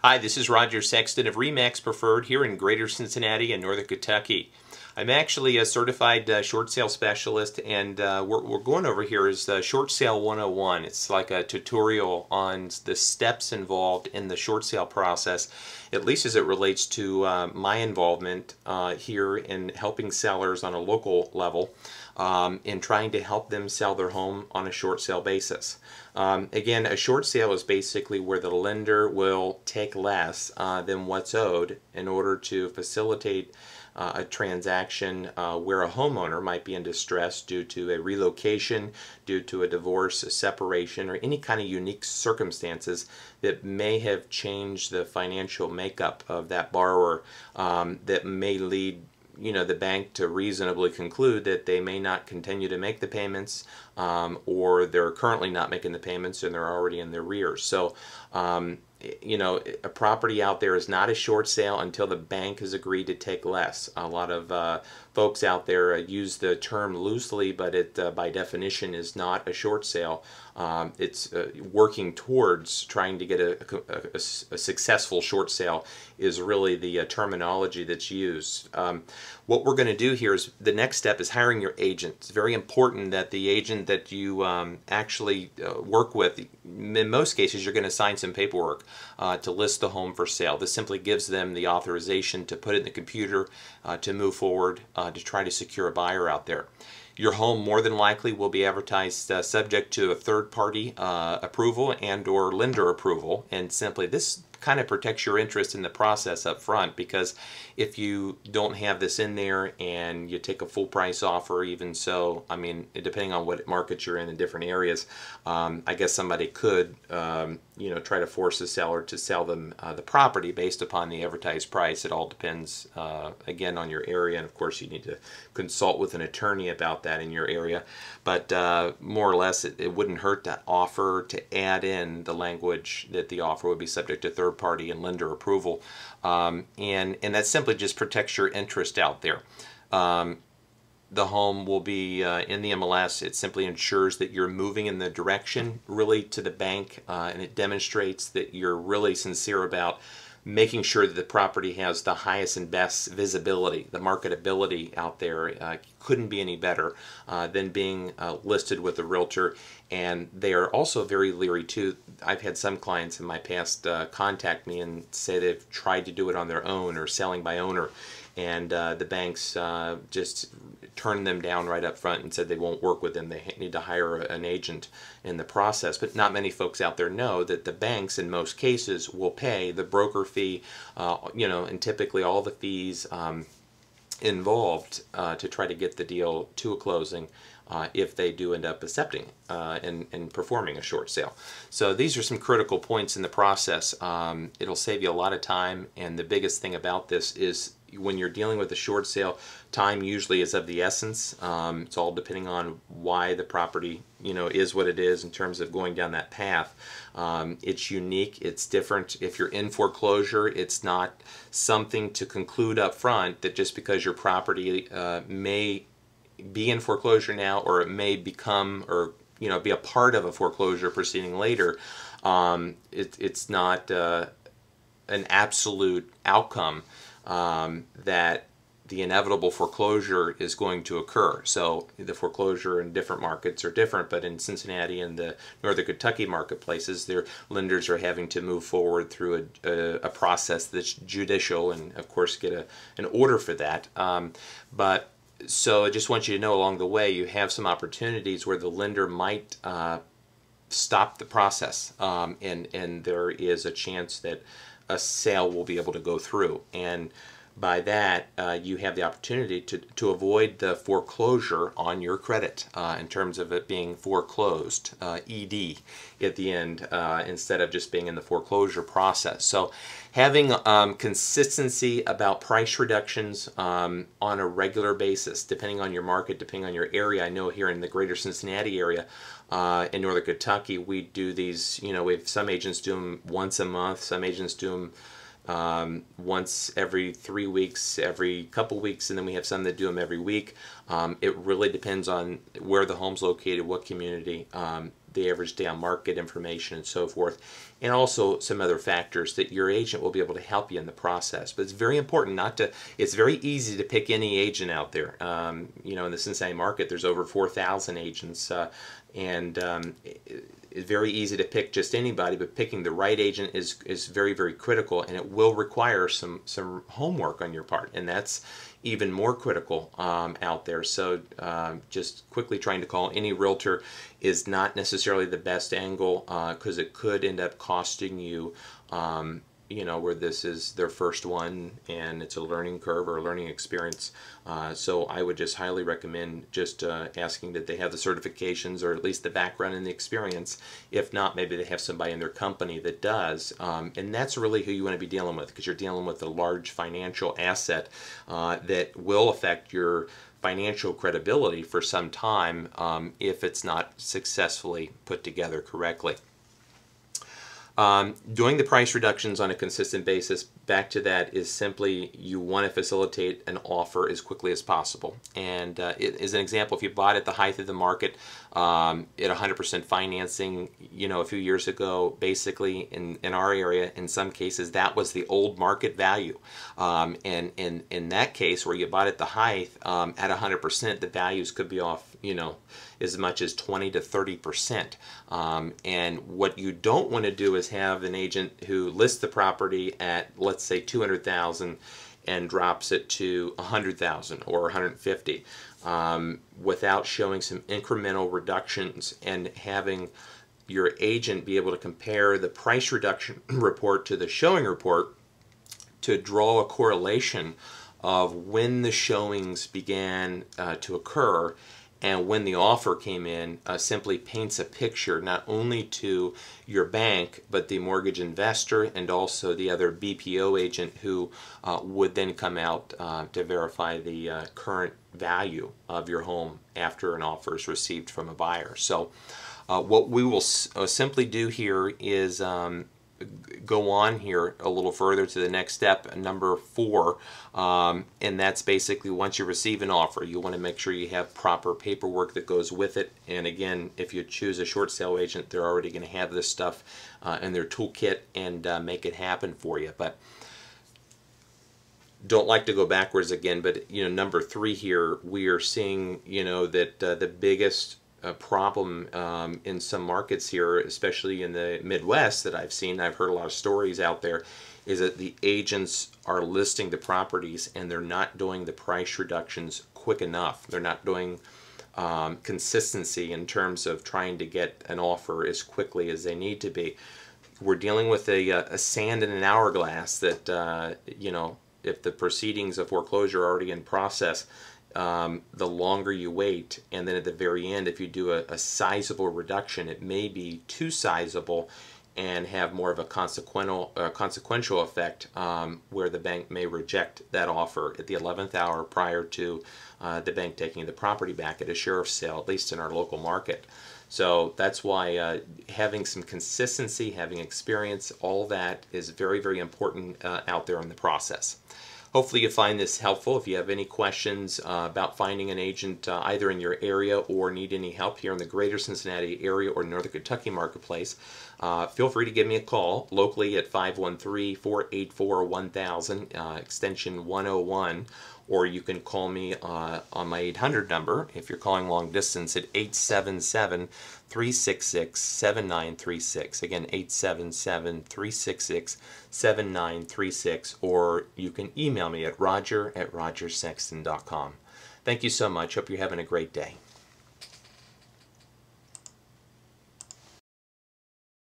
Hi, this is Roger Sexton of RE/MAX Preferred here in Greater Cincinnati and Northern Kentucky. I'm actually a certified short sale specialist, and what we're going over here is Short Sale 101. It's like a tutorial on the steps involved in the short sale process, at least as it relates to my involvement here in helping sellers on a local level in trying to help them sell their home on a short sale basis. Again, a short sale is basically where the lender will take less than what's owed in order to facilitate a transaction where a homeowner might be in distress due to a relocation, due to a divorce, a separation, or any kind of unique circumstances that may have changed the financial makeup of that borrower, that may lead the bank to reasonably conclude that they may not continue to make the payments, or they're currently not making the payments and they're already in the arrears. So a property out there is not a short sale until the bank has agreed to take less. A lot of folks out there use the term loosely, but it by definition is not a short sale. It's working towards trying to get a successful short sale is really the terminology that's used. What we're going to do here is the next step is hiring your agent. It's very important that the agent that you actually work with, in most cases you're going to sign some paperwork to list the home for sale. This simply gives them the authorization to put it in the computer to move forward to try to secure a buyer out there. Your home more than likely will be advertised subject to a third-party approval and or lender approval, and simply this kind of protects your interest in the process up front, because if you don't have this in there and you take a full price offer, even so, I mean, depending on what market you're in different areas, I guess somebody could try to force the seller to sell them the property based upon the advertised price. It all depends again on your area, and of course you need to consult with an attorney about that in your area, but more or less it wouldn't hurt to offer to add in the language that the offer would be subject to third-party and lender approval, and that simply just protects your interest out there. The home will be in the MLS. It simply ensures that you're moving in the direction really to the bank, and it demonstrates that you're really sincere about making sure that the property has the highest and best visibility. The marketability out there couldn't be any better than being listed with a realtor, and they are also very leery too. I've had some clients in my past contact me and say they've tried to do it on their own or selling by owner, and the banks just turned them down right up front and said they won't work with them. They need to hire an agent in the process. But not many folks out there know that the banks in most cases will pay the broker fee, and typically all the fees involved to try to get the deal to a closing if they do end up accepting and performing a short sale. So these are some critical points in the process. It'll save you a lot of time, and the biggest thing about this is when you're dealing with a short sale, time usually is of the essence. It's all depending on why the property is what it is in terms of going down that path. It's unique, it's different. If you're in foreclosure, it's not something to conclude up front that just because your property may be in foreclosure now, or it may become or be a part of a foreclosure proceeding later, it's not an absolute outcome that the inevitable foreclosure is going to occur. So the foreclosure in different markets are different, but in Cincinnati and the Northern Kentucky marketplaces, their lenders are having to move forward through a process that's judicial, and of course get an order for that. So I just want you to know along the way you have some opportunities where the lender might stop the process, and there is a chance that a sale will be able to go through, and by that you have the opportunity to avoid the foreclosure on your credit in terms of it being foreclosed, ED at the end, instead of just being in the foreclosure process. So having consistency about price reductions on a regular basis, depending on your market, depending on your area. I know here in the greater Cincinnati area in Northern Kentucky, we do these, we have some agents do them once a month, some agents do them once every 3 weeks, every couple weeks, and then we have some that do them every week. It really depends on where the home's located, what community. the average day on market information and so forth, and also some other factors that your agent will be able to help you in the process. But it's very important not to, it's very easy to pick any agent out there. You know, in the Cincinnati market, there's over 4,000 agents, and it's very easy to pick just anybody, but picking the right agent is very, very critical, and it will require some homework on your part, and that's even more critical out there. So just quickly trying to call any realtor is not necessarily the best angle, because it could end up costing you, you know, where this is their first one and it's a learning curve or a learning experience. So I would just highly recommend just asking that they have the certifications or at least the background and the experience. If not, maybe they have somebody in their company that does. And that's really who you want to be dealing with, because you're dealing with a large financial asset that will affect your financial credibility for some time if it's not successfully put together correctly. Doing the price reductions on a consistent basis, back to that, is simply you want to facilitate an offer as quickly as possible. And as an example, if you bought at the height of the market at 100% financing, you know, a few years ago, basically in our area, in some cases, that was the old market value. And in that case, where you bought at the height at 100%, the values could be off, you know, as much as 20 to 30%. And what you don't want to do is have an agent who lists the property at, let's say, 200,000 and drops it to 100,000 or 150 without showing some incremental reductions, and having your agent be able to compare the price reduction report to the showing report to draw a correlation of when the showings began to occur and when the offer came in. Simply paints a picture not only to your bank but the mortgage investor and also the other BPO agent who would then come out to verify the current value of your home after an offer is received from a buyer. So what we will simply do here is go on here a little further to the next step, number 4, and that's basically once you receive an offer, you want to make sure you have proper paperwork that goes with it. And again, if you choose a short sale agent, they're already going to have this stuff in their toolkit and make it happen for you. But don't like to go backwards again, but you know, number 3 here, we are seeing, you know, that the biggest problem in some markets here, especially in the Midwest that I've seen, I've heard a lot of stories out there, is that the agents are listing the properties and they're not doing the price reductions quick enough. They're not doing consistency in terms of trying to get an offer as quickly as they need to be. We're dealing with a sand in an hourglass that, you know, if the proceedings of foreclosure are already in process, the longer you wait, and then at the very end, if you do a sizable reduction, it may be too sizable and have more of a consequential effect where the bank may reject that offer at the 11th hour prior to the bank taking the property back at a sheriff's sale, at least in our local market. So that's why having some consistency, having experience, all that is very, very important out there in the process. Hopefully you find this helpful. If you have any questions about finding an agent either in your area or need any help here in the greater Cincinnati area or Northern Kentucky marketplace, feel free to give me a call locally at 513-484-1000, extension 101, or you can call me on my 800 number if you're calling long distance at 877-366-7936. Again, 877-366-7936, or you can email me at roger@rogersexton.com. Thank you so much. Hope you're having a great day.